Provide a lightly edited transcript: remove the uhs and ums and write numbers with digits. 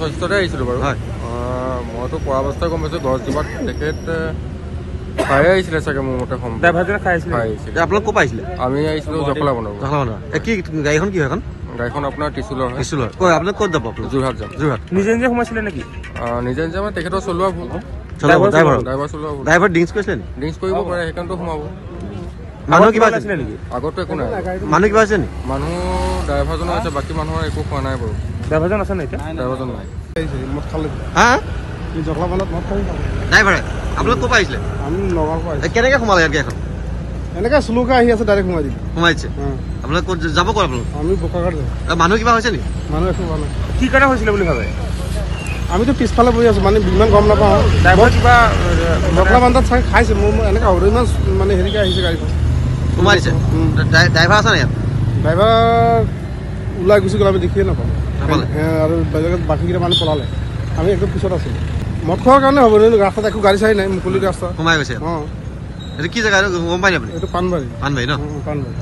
স্বাস্থ্যতে আহিছিলোঁ বাৰু মইতো পৰা অৱস্থাই গম পাইছোঁ গছজোপাত তেখেত খাই আহিছিলে চাগে মোৰ মতে ড্ৰাইভাৰজনে খাই আহিছিলে আপোনালোক ক'ৰ পৰা আহিছিলে আমি আহিছিলোঁ জখলা বনাব কি গাড়ীখন কি হয় এখন গাড়ীখন আপোনাৰ ত্ৰিশুলৰ হয় কৈ আপোনাক ক'ত যাব আপোনাক যোৰহাট যাম নিজে নিজে সোমাইছিলে নেকি নিজে নিজে মানে তেখেতৰ চলোৱা ভুল ড্ৰাইভাৰ চলোৱা ভুল ড্ৰাইভাৰ ড্ৰিংকছ কৰিছিলে নেকি ড্ৰিংকছ কৰিব পাৰে সেইকাৰণেতো সোমাব মানুহ কিবা আছিলে নেকি আগতো একো নাই মানুহ কিবা আছে নেকি মানুহ ড্ৰাইভাৰজনৰ আছে বাকী মানুহৰ একো খোৱা নাই বাৰু ড্ৰাইভাৰজন আছে নে এতিয়া ড্ৰাইভাৰজন নাই হা জখলাবানত মদ খাই ড্ৰাইভাৰে আপোনালোক ক'ৰ পৰা আহিছিলে আমি নগাঁৱৰ পৰা আহিছোঁ কেনেকৈ সোমালে ইয়াত গাড়ীখন এনেকৈ শ্লোকে আহি আছে ডাইৰেক্ট সোমাই দিলোঁ সোমাই দিছে আপোনালোক ক'ত যাব ক'ত আপোনালোক আমি বোকাঘাট যাওঁ মানুহ কিবা হৈছে নেকি মানুহ একো হোৱা নাই কি কাৰণে হৈছিলে বুলি ভাবে আমিতো পিছফালে বহি আছোঁ মানে ইমান গম নাপাওঁ ড্ৰাইভাৰ কিবা জখলাবান্ধাত চাগে খাইছে মোৰ এনেকৈ সৰু ইমান মানে হেৰিকৈ আহিছে গাড়ীখন সোমাই দিছে ড্ৰাইভাৰ আছে নে ইয়াত ড্ৰাইভাৰ ওলাই গুচি গ'ল আমি দেখিয়ে নাপাওঁ নাপালে আৰু বেলেগত বাকীকেইটা মানুহ পলালে আমি একদম পিছত আছিলোঁ মদ খোৱাৰ কাৰণে হ'ব ৰাস্তাত একো গাড়ী চাড়ী নাই মুকলি ৰাস্তা সোমাই গৈছে অঁ এইটো কি জেগা গম পাই নে আপুনি এইটো পাণবাৰী পাণবাৰী ন পাণবাৰী